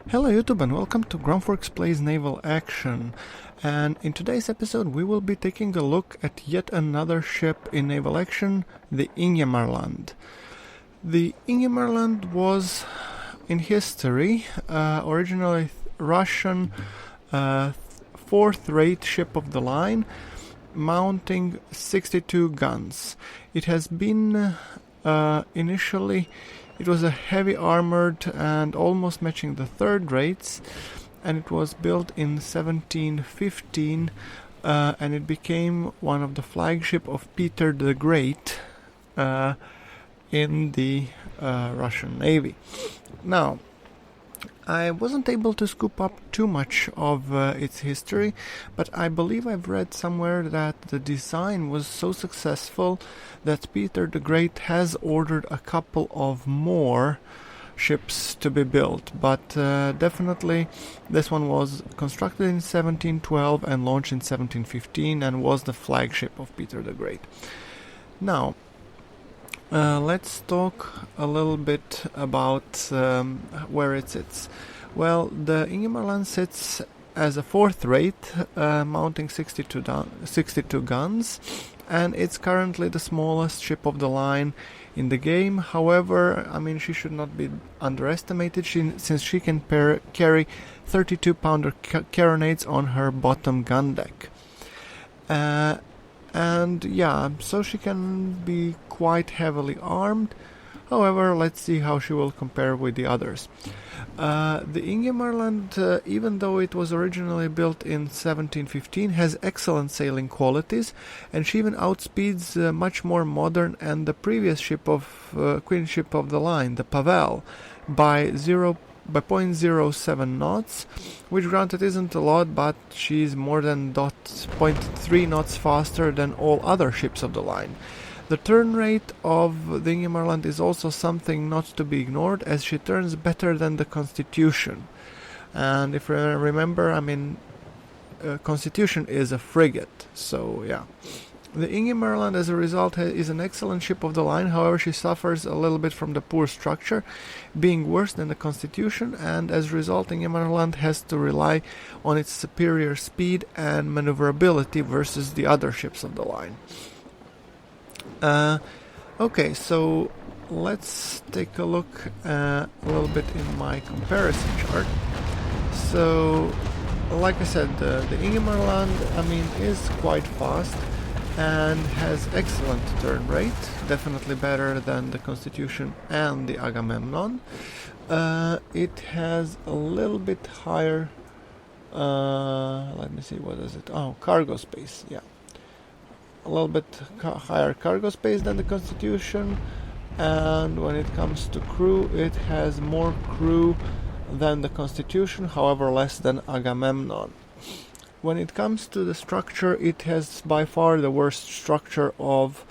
Hello YouTube and welcome to GrunfWorks Plays Naval Action, and in today's episode we will be taking a look at yet another ship in Naval Action, the Ingermanland. The Ingermanland was in history originally Russian fourth-rate ship of the line, mounting 62 guns. It has been initially it was a heavy armored and almost matching the third rates, and it was built in 1715 and it became one of the flagship of Peter the Great in the Russian Navy. Now, I wasn't able to scoop up too much of its history, but I believe I've read somewhere that the design was so successful that Peter the Great has ordered a couple of more ships to be built, but definitely this one was constructed in 1712 and launched in 1715 and was the flagship of Peter the Great. Now, let's talk a little bit about where it sits. Well, the Ingermanland sits as a fourth rate, mounting 62 guns, and it's currently the smallest ship of the line in the game. However, I mean, she should not be underestimated since she can carry 32-pounder carronades on her bottom gun deck. And yeah, so she can be quite heavily armed. However, let's see how she will compare with the others. The Ingermanland, even though it was originally built in 1715, has excellent sailing qualities, and she even outspeeds much more modern and the previous ship of Queen ship of the line, the Pavel, by 0.07 knots, which granted isn't a lot, but she's more than 0.3 knots faster than all other ships of the line. The turn rate of the Ingermanland is also something not to be ignored, as she turns better than the Constitution. And if you remember, I mean, Constitution is a frigate, so yeah. The Ingermanland, as a result, is an excellent ship of the line. However, she suffers a little bit from the poor structure, being worse than the Constitution, and as a result, Ingermanland has to rely on its superior speed and maneuverability versus the other ships of the line. Okay, so let's take a look a little bit in my comparison chart. So, like I said, the Ingermanland, I mean, is quite fast and has excellent turn rate, definitely better than the Constitution and the Agamemnon. It has a little bit higher, let me see, what is it? Oh, cargo space, yeah. A little bit higher cargo space than the Constitution, and when it comes to crew, it has more crew than the Constitution, however less than Agamemnon. When it comes to the structure, it has by far the worst structure of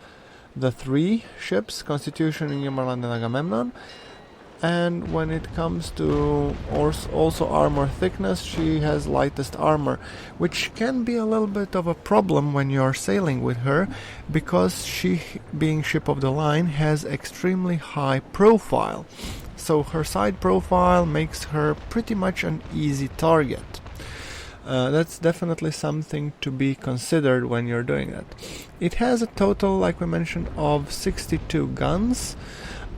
the three ships, Constitution, Ingermanland and Agamemnon. And when it comes to also armor thickness, she has lightest armor, which can be a little bit of a problem when you're sailing with her, because she, being ship of the line, has extremely high profile. So her side profile makes her pretty much an easy target. That's definitely something to be considered when you're doing that. It has a total, like we mentioned, of 62 guns.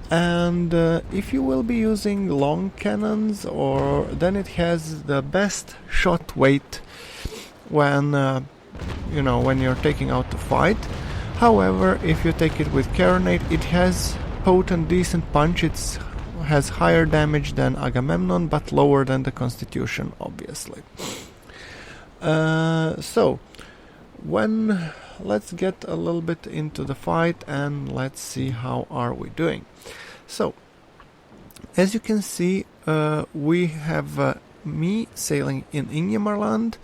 And if you will be using long cannons, then it has the best shot weight when when you're taking out the fight. However, if you take it with carronade, it has potent, decent punch. It has higher damage than Agamemnon, but lower than the Constitution, obviously. So, let's get a little bit into the fight and let's see how are we doing. So, as you can see, we have me sailing in Ingermanland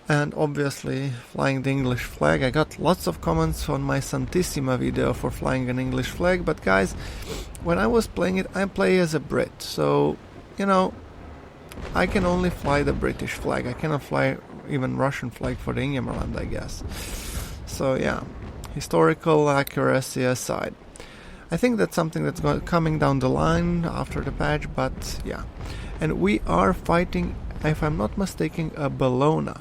and obviously flying the English flag. I got lots of comments on my Santissima video for flying an English flag, but guys, when I was playing it, I play as a Brit, so, I can only fly the British flag. I cannot fly even Russian flag for the Ingermanland, I guess. So yeah, historical accuracy aside. I think that's something that's coming down the line after the patch, but yeah. and we are fighting, if I'm not mistaken, a Bellona.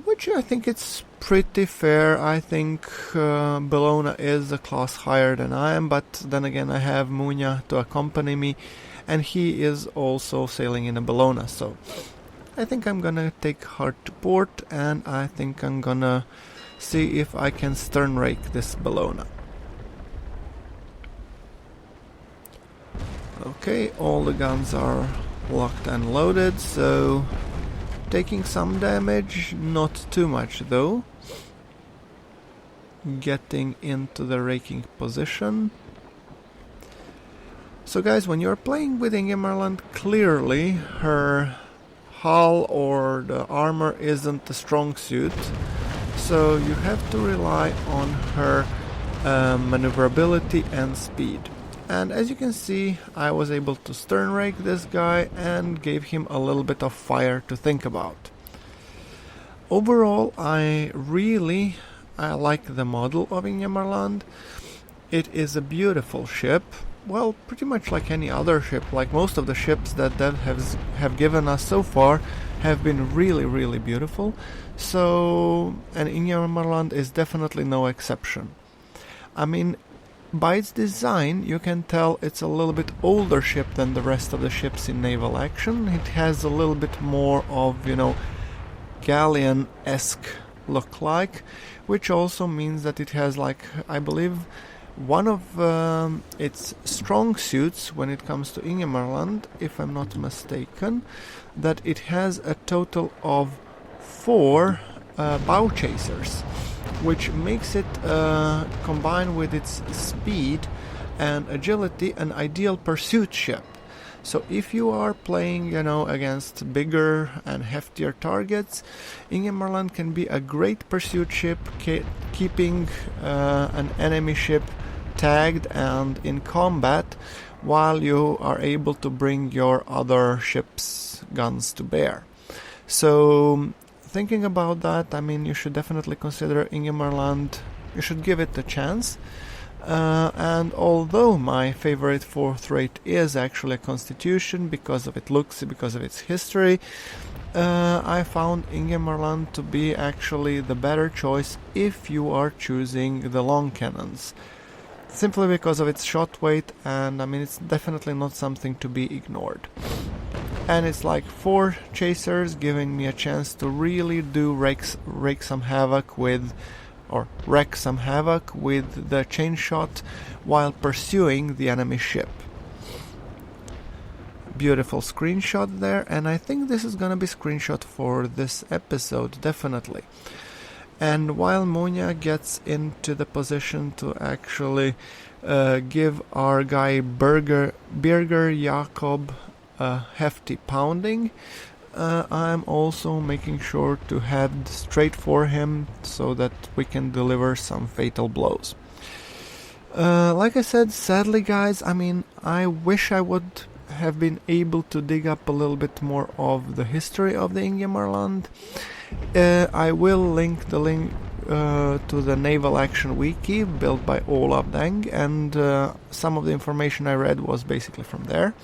Which I think it's pretty fair. I think Bellona is a class higher than I am, but then again I have Munya to accompany me, and he is also sailing in a Bellona, so I think I'm gonna take hard to port, and I think I'm gonna see if I can stern rake this Bellona. Okay, all the guns are locked and loaded, so taking some damage, not too much though. Getting into the raking position. So guys, when you're playing with Ingermanland, clearly her hull or the armor isn't a strong suit, so you have to rely on her maneuverability and speed. And as you can see, I was able to stern rake this guy and gave him a little bit of fire to think about. Overall, I like the model of Ingermanland. It is a beautiful ship. Well, pretty much like any other ship, like most of the ships that Dev have given us so far have been really beautiful. So, and Ingermanland is definitely no exception. I mean, by its design, you can tell it's a little bit older ship than the rest of the ships in Naval Action. It has a little bit more of, galleon-esque look like, which also means that it has, like, I believe, one of its strong suits when it comes to Ingermanland, if I'm not mistaken, that it has a total of 4 bow chasers, which makes it, combined with its speed and agility, an ideal pursuit ship. So if you are playing, against bigger and heftier targets, Ingermanland can be a great pursuit ship, keeping an enemy ship tagged and in combat, while you are able to bring your other ship's guns to bear. So thinking about that, I mean, you should definitely consider Ingermanland. You should give it a chance. And although my favorite 4th rate is actually a Constitution because of its looks, because of its history, I found Ingermanland to be actually the better choice if you are choosing the long cannons. Simply because of its shot weight, and I mean, it's definitely not something to be ignored. And it's like 4 chasers giving me a chance to really do wreck some havoc with the chain shot while pursuing the enemy ship. Beautiful screenshot there, and I think this is gonna be screenshot for this episode, definitely. And while Munya gets into the position to actually give our guy Birger Jakob a hefty pounding, I'm also making sure to head straight for him so that we can deliver some fatal blows. Like I said, sadly guys, I mean, I wish I would have been able to dig up a little bit more of the history of the Ingermanland. I will link the link to the Naval Action Wiki built by Olaf Deng, and some of the information I read was basically from there.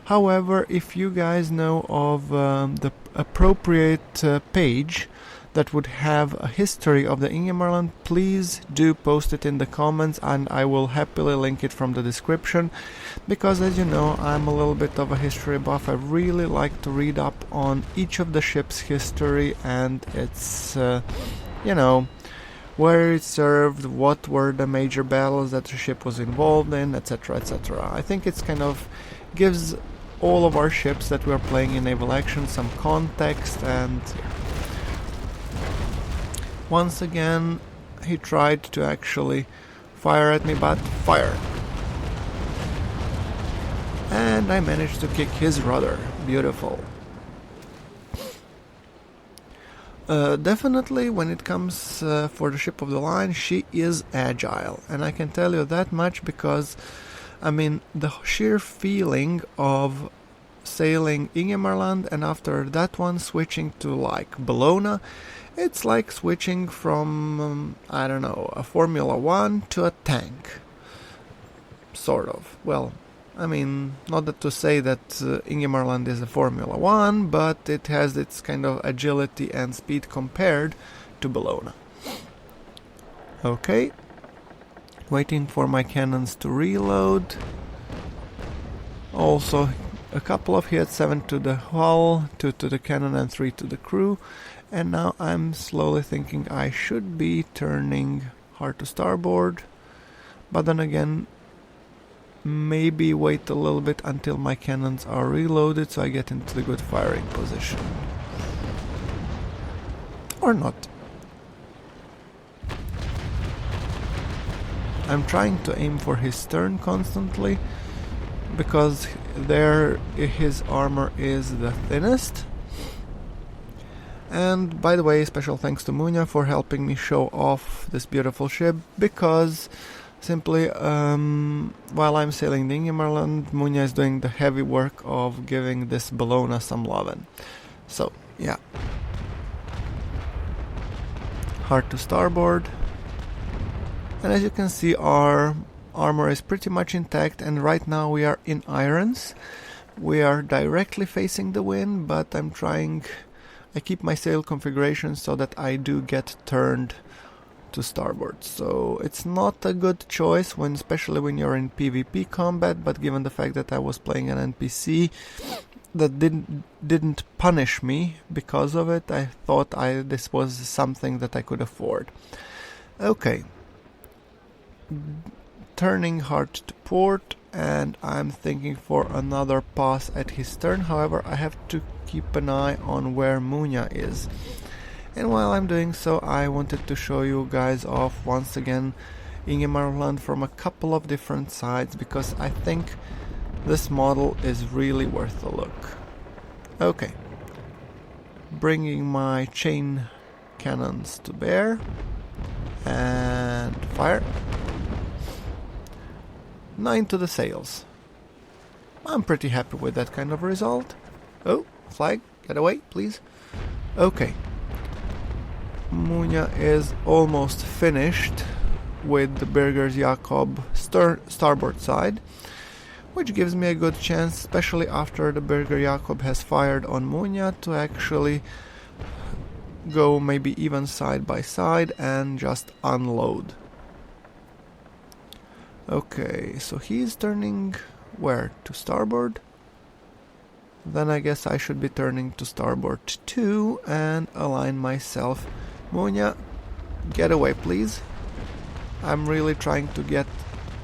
However, if you guys know of the appropriate page that would have a history of the Ingermanland, please do post it in the comments, and I will happily link it from the description, because as you know, I'm a little bit of a history buff. I really like to read up on each of the ship's history and its, where it served, what were the major battles that the ship was involved in, etc, etc. I think it's kind of gives all of our ships that we are playing in Naval Action some context. And once again, he tried to actually fire at me, but fire. And I managed to kick his rudder. Beautiful. Definitely when it comes for the ship of the line, she is agile. And I can tell you that much because, I mean, the sheer feeling of sailing Ingermanland and after that one switching to like Bellona, it's like switching from, I don't know, a Formula 1 to a tank. Sort of. Well, I mean, not that to say that Ingermanland is a Formula 1, but it has its kind of agility and speed compared to Bellona. Okay, waiting for my cannons to reload. Also a couple of hits, 7 to the hull, 2 to the cannon and 3 to the crew. And now I'm slowly thinking I should be turning hard to starboard, but then again, maybe wait a little bit until my cannons are reloaded so I get into the good firing position. Or not. I'm trying to aim for his stern constantly, because there his armor is the thinnest. And by the way, special thanks to Munya for helping me show off this beautiful ship, because simply while I'm sailing the Ingermanland, Munya is doing the heavy work of giving this Bellona some lovin'. So yeah, hard to starboard. And as you can see, our armor is pretty much intact, and right now we are in irons. We are directly facing the wind, but I keep my sail configuration so that I do get turned to starboard. So it's not a good choice, especially when you're in PvP combat, but given the fact that I was playing an NPC that didn't punish me because of it, I thought this was something that I could afford. Okay. Turning hard to port, and I'm thinking for another pass at his stern. However, I have to keep an eye on where Munya is. And while I'm doing so, I wanted to show you guys off once again Ingermanland from a couple of different sides, because I think this model is really worth a look. Okay, bringing my chain cannons to bear and fire. 9 to the sails. I'm pretty happy with that kind of result. Oh, flag, get away, please. Okay. Munya is almost finished with the Berger Jakob starboard side, which gives me a good chance, especially after the Berger Jakob has fired on Munya, to actually go maybe even side by side and just unload. Okay, so he's turning where? To starboard? Then I guess I should be turning to starboard too and align myself. Munya, get away please. I'm really trying to get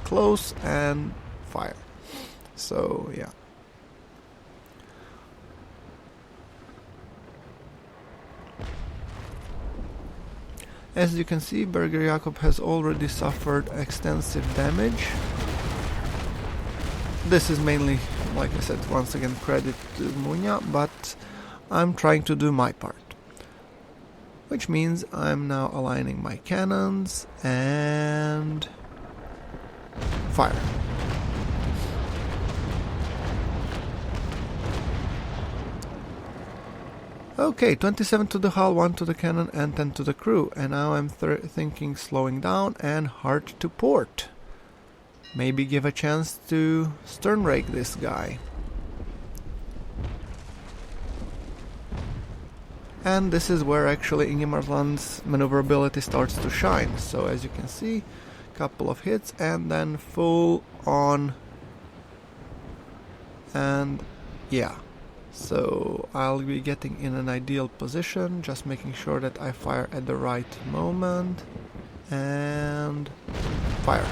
close and fire. So yeah. As you can see, Berger Jakob has already suffered extensive damage. This is mainly, like I said, once again credit to Munya, but I'm trying to do my part. Which means I'm now aligning my cannons and fire. Okay, 27 to the hull, 1 to the cannon and 10 to the crew. And now I'm thinking slowing down and hard to port. Maybe give a chance to stern rake this guy. And this is where actually Ingermanland's maneuverability starts to shine. So as you can see, couple of hits and then full on. And yeah. So I'll be getting in an ideal position, just making sure that I fire at the right moment, and fire.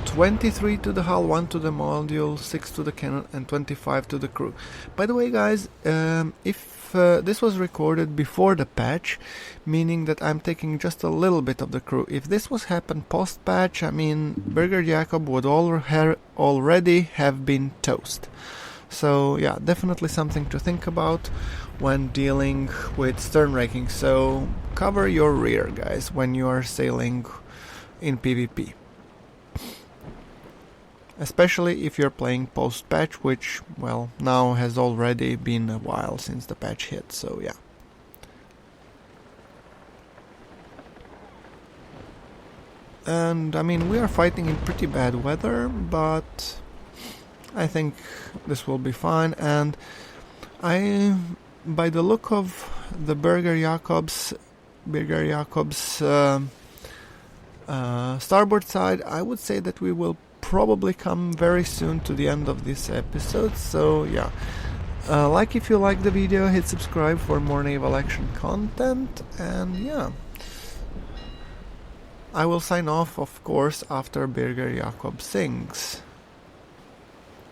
23 to the hull, 1 to the module, 6 to the cannon and 25 to the crew. By the way guys, if this was recorded before the patch, meaning that I'm taking just a little bit of the crew. If this was happened post-patch, I mean, Berger Jakob would already have been toast. So yeah, definitely something to think about when dealing with stern raking. So cover your rear guys when you are sailing in PvP. Especially if you're playing post-patch, which, well, now has already been a while since the patch hit, so yeah. And I mean, we are fighting in pretty bad weather, but I think this will be fine. And by the look of the Birger Jakobs starboard side, I would say that we will probably come very soon to the end of this episode. So yeah, like if you like the video, hit subscribe for more naval action content, and yeah, I will sign off, of course, after Birger Jakob sings.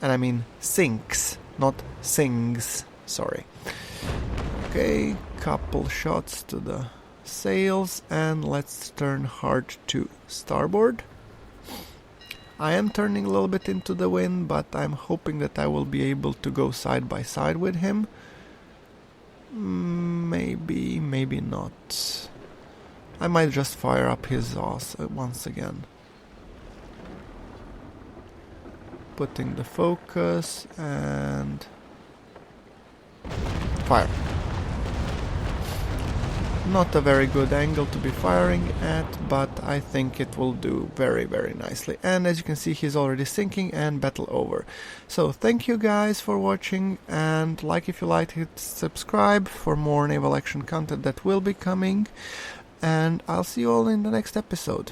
And I mean sinks, not sings, sorry. Okay, couple shots to the sails, and let's turn hard to starboard. I am turning a little bit into the wind, but I'm hoping that I will be able to go side by side with him. Maybe, maybe not. I might just fire up his ass once again. Putting the focus and fire. Not a very good angle to be firing at, but I think it will do very, very nicely. And as you can see, he's already sinking and battle over. So thank you guys for watching, and like if you liked, hit subscribe for more naval action content that will be coming. And I'll see you all in the next episode.